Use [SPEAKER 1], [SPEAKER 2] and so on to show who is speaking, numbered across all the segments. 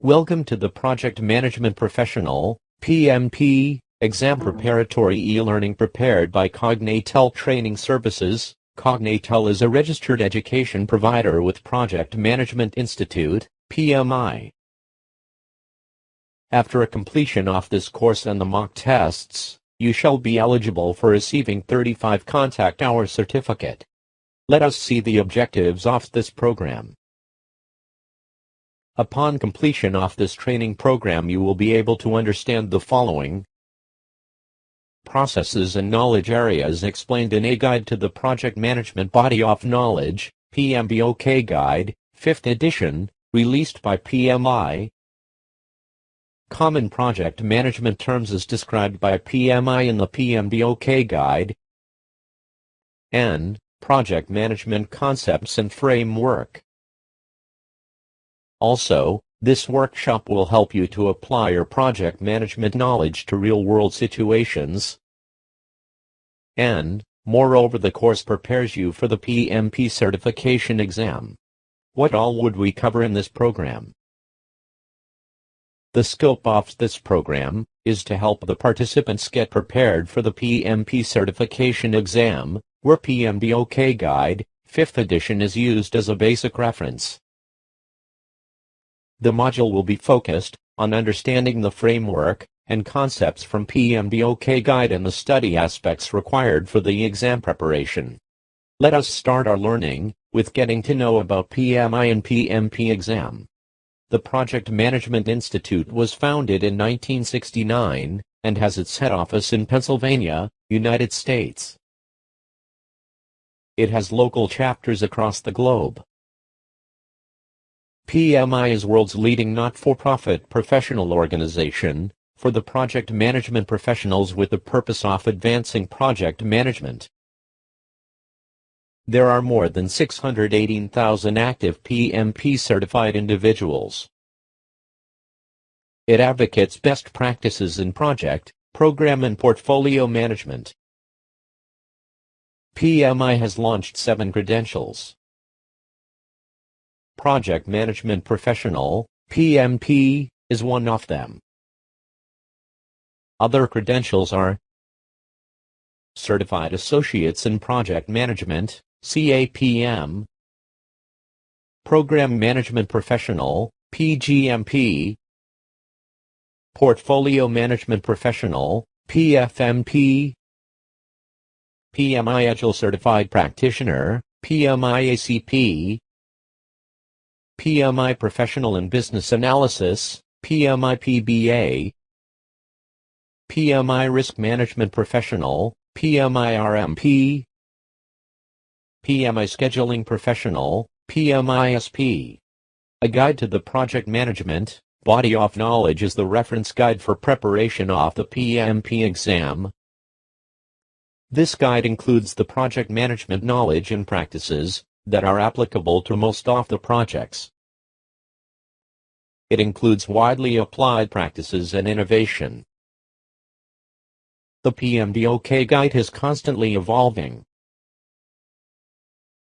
[SPEAKER 1] Welcome to the Project Management Professional (PMP) exam preparatory e-learning prepared by Contd Training Services. Contd is a registered education provider with Project Management Institute (PMI). After a completion of this course and the mock tests, you shall be eligible for receiving 35 contact hour certificate. Let us see the objectives of this program. Upon completion of this training program, you will be able to understand the following: processes and knowledge areas explained in a Guide to the Project Management Body of Knowledge, PMBOK Guide, 5th edition, released by PMI. Common project management terms as described by PMI in the PMBOK Guide, and project management concepts and framework. Also, this workshop will help you to apply your project management knowledge to real-world situations, and, moreover, the course prepares you for the PMP certification exam. What all would we cover in this program? The scope of this program is to help the participants get prepared for the PMP certification exam, where PMBOK Guide, 5th edition is used as a basic reference. The module will be focused on understanding the framework and concepts from PMBOK Guide and the study aspects required for the exam preparation. Let us start our learning with getting to know about PMI and PMP exam. The Project Management Institute was founded in 1969 and has its head office in Pennsylvania, United States. It has local chapters across the globe. PMI is world's leading not-for-profit professional organization for the project management professionals with the purpose of advancing project management. There are more than 618,000 active PMP certified individuals. It advocates best practices in project, program and portfolio management. PMI has launched 7 credentials. Project Management Professional, PMP, is one of them. Other credentials are Certified Associates in Project Management, CAPM, Program Management Professional, PGMP, Portfolio Management Professional, PFMP, PMI Agile Certified Practitioner, PMI-ACP, PMI Professional in Business Analysis, PMI-PBA, PMI Risk Management Professional, PMI-RMP, PMI Scheduling Professional, PMI-SP. A Guide to the Project Management Body of Knowledge is the reference guide for preparation of the PMP exam. This guide includes the project management knowledge and practices that are applicable to most of the projects. It includes widely applied practices and innovation. The PMBOK Guide is constantly evolving.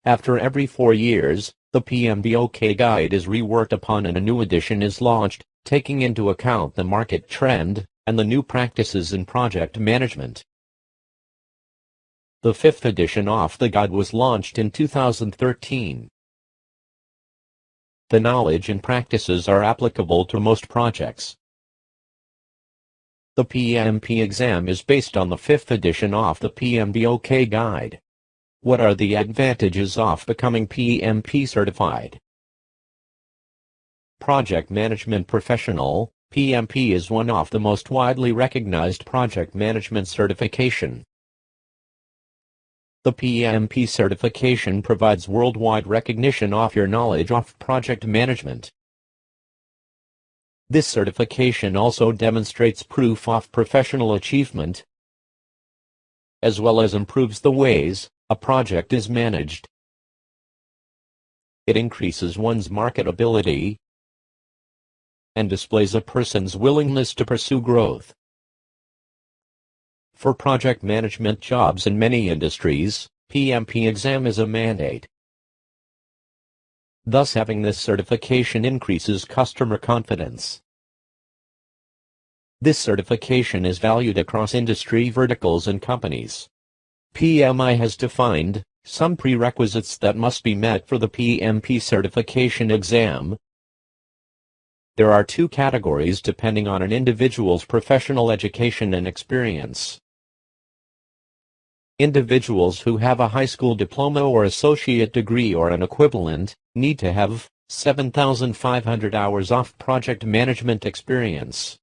[SPEAKER 1] After every 4 years, the PMBOK Guide is reworked upon and a new edition is launched, taking into account the market trend and the new practices in project management. The 5th edition of the guide was launched in 2013. The knowledge and practices are applicable to most projects. The PMP exam is based on the 5th edition of the PMBOK Guide. What are the advantages of becoming PMP certified? Project Management Professional, PMP is one of the most widely recognized project management certification. The PMP certification provides worldwide recognition of your knowledge of project management. This certification also demonstrates proof of professional achievement, as well as improves the ways a project is managed. It increases one's marketability and displays a person's willingness to pursue growth. For project management jobs in many industries, PMP exam is a mandate. Thus having this certification increases customer confidence. This certification is valued across industry verticals and companies. PMI has defined some prerequisites that must be met for the PMP certification exam. There are two categories depending on an individual's professional education and experience. Individuals who have a high school diploma or associate degree or an equivalent need to have 7,500 hours of project management experience.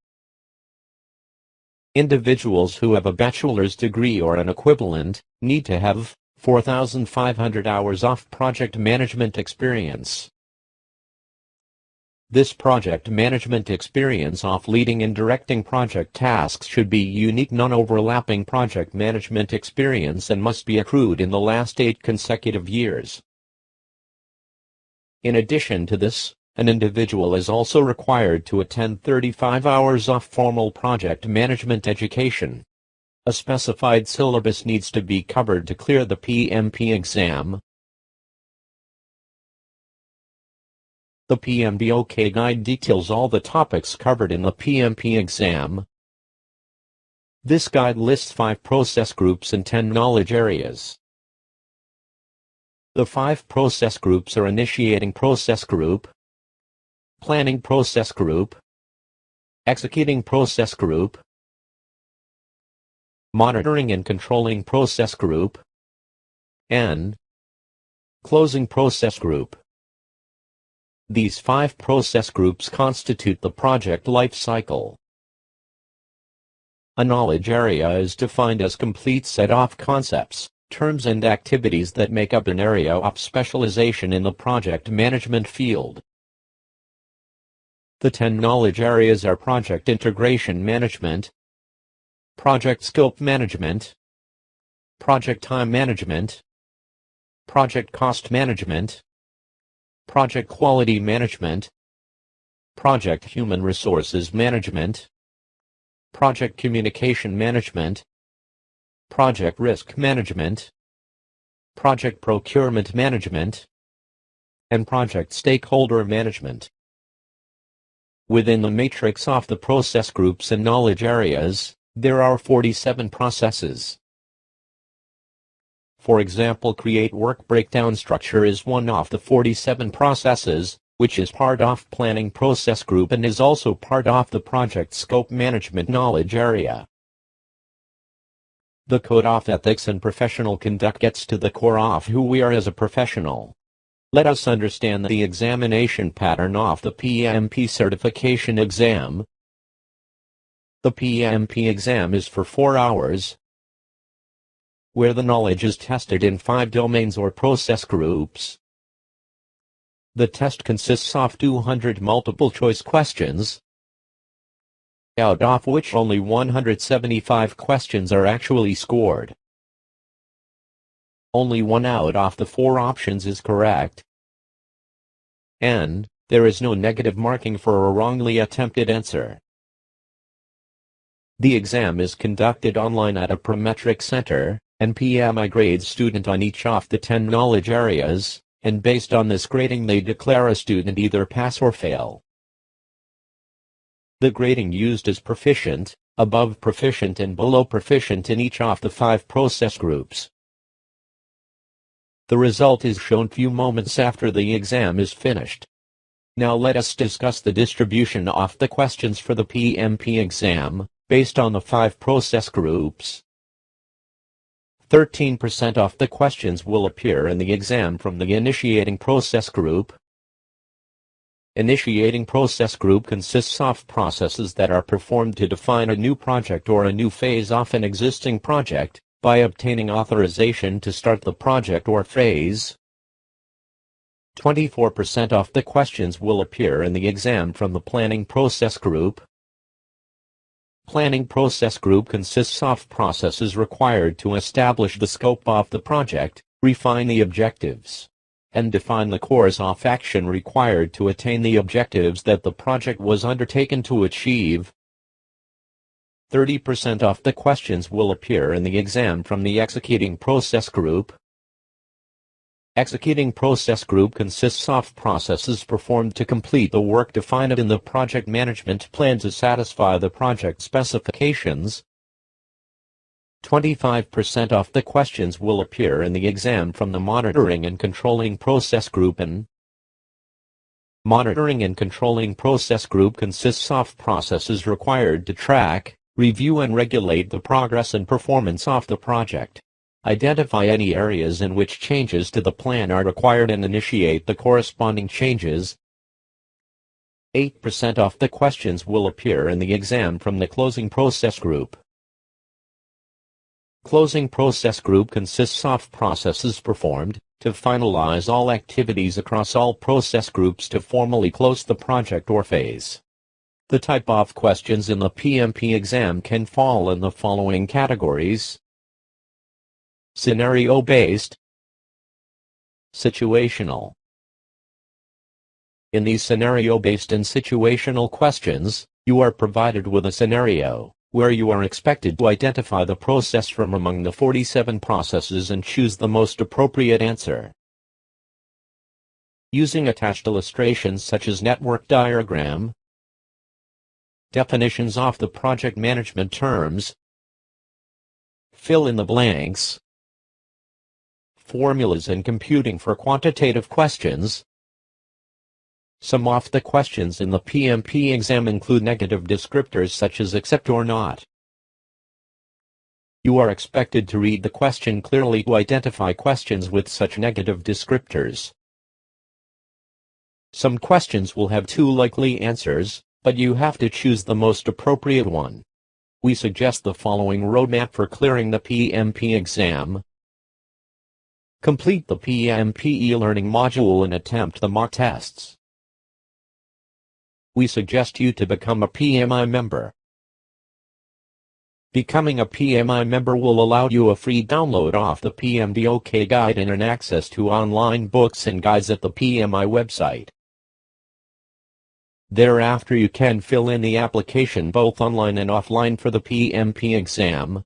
[SPEAKER 1] Individuals who have a bachelor's degree or an equivalent need to have 4,500 hours of project management experience. This project management experience of leading and directing project tasks should be unique non-overlapping project management experience and must be accrued in the last 8 consecutive years. In addition to this, an individual is also required to attend 35 hours of formal project management education. A specified syllabus needs to be covered to clear the PMP exam. The PMBOK guide details all the topics covered in the PMP exam. This guide lists 5 process groups and 10 knowledge areas. The 5 process groups are Initiating Process Group, Planning Process Group, Executing Process Group, Monitoring and Controlling Process Group, and Closing Process Group. These 5 process groups constitute the project life cycle. A knowledge area is defined as complete set of concepts, terms and activities that make up an area of specialization in the project management field. The 10 knowledge areas are Project Integration Management, Project Scope Management, Project Time Management, Project Cost Management, Project Quality Management, Project Human Resources Management, Project Communication Management, Project Risk Management, Project Procurement Management, and Project Stakeholder Management. Within the matrix of the process groups and knowledge areas, there are 47 processes. For example, Create Work Breakdown Structure is one of the 47 processes, which is part of Planning Process Group and is also part of the Project Scope Management knowledge area. The Code of Ethics and Professional Conduct gets to the core of who we are as a professional. Let us understand the examination pattern of the PMP certification exam. The PMP exam is for 4 hours, where the knowledge is tested in 5 domains or process groups. The test consists of 200 multiple-choice questions, out of which only 175 questions are actually scored. Only 1 out of the 4 options is correct, and there is no negative marking for a wrongly attempted answer. The exam is conducted online at a Prometric center, and PMI grades student on each of the 10 knowledge areas, and based on this grading they declare a student either pass or fail. The grading used is proficient, above proficient and below proficient in each of the 5 process groups. The result is shown few moments after the exam is finished. Now let us discuss the distribution of the questions for the PMP exam, based on the 5 process groups. 13% of the questions will appear in the exam from the Initiating Process Group. Initiating Process Group consists of processes that are performed to define a new project or a new phase of an existing project, by obtaining authorization to start the project or phase. 24% of the questions will appear in the exam from the Planning Process Group. Planning Process Group consists of processes required to establish the scope of the project, refine the objectives, and define the course of action required to attain the objectives that the project was undertaken to achieve. 30% of the questions will appear in the exam from the Executing Process Group. Executing process group consists of processes performed to complete the work defined in the project management plan to satisfy the project specifications. 25% of the questions will appear in the exam from the monitoring and controlling process group. And monitoring and controlling process group consists of processes required to track, review and regulate the progress and performance of the project. Identify any areas in which changes to the plan are required and initiate the corresponding changes. 8% of the questions will appear in the exam from the closing process group. Closing process group consists of processes performed to finalize all activities across all process groups to formally close the project or phase. The type of questions in the PMP exam can fall in the following categories: scenario-based, situational. In these scenario-based and situational questions, you are provided with a scenario, where you are expected to identify the process from among the 47 processes and choose the most appropriate answer. Using attached illustrations such as network diagram, definitions of the project management terms, fill in the blanks, formulas and computing for quantitative questions. Some of the questions in the PMP exam include negative descriptors such as accept or not. You are expected to read the question clearly to identify questions with such negative descriptors. Some questions will have two likely answers, but you have to choose the most appropriate one. We suggest the following roadmap for clearing the PMP exam. Complete the PMP e-learning module and attempt the mock tests. We suggest you to become a PMI member. Becoming a PMI member will allow you a free download of the PMBOK guide and an access to online books and guides at the PMI website. Thereafter you can fill in the application both online and offline for the PMP exam.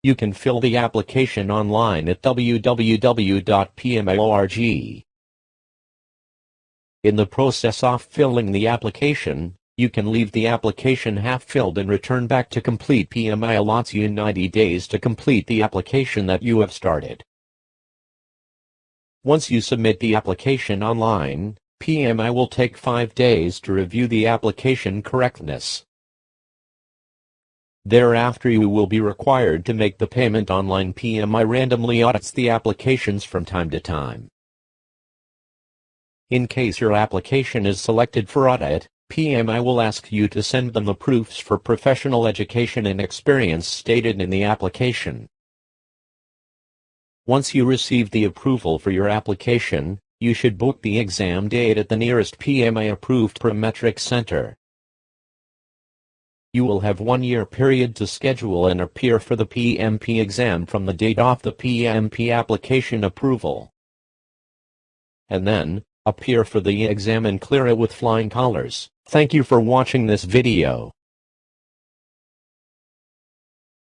[SPEAKER 1] You can fill the application online at www.pmborg. In the process of filling the application, you can leave the application half-filled and return back to complete. PMI allots you 90 days to complete the application that you have started. Once you submit the application online, PMI will take 5 days to review the application correctness. Thereafter you will be required to make the payment online. PMI randomly audits the applications from time to time. In case your application is selected for audit, PMI will ask you to send them the proofs for professional education and experience stated in the application. Once you receive the approval for your application, you should book the exam date at the nearest PMI-approved parametric center. You will have 1 year period to schedule and appear for the PMP exam from the date of the PMP application approval. And then, appear for the exam and clear it with flying colors. Thank you for watching this video.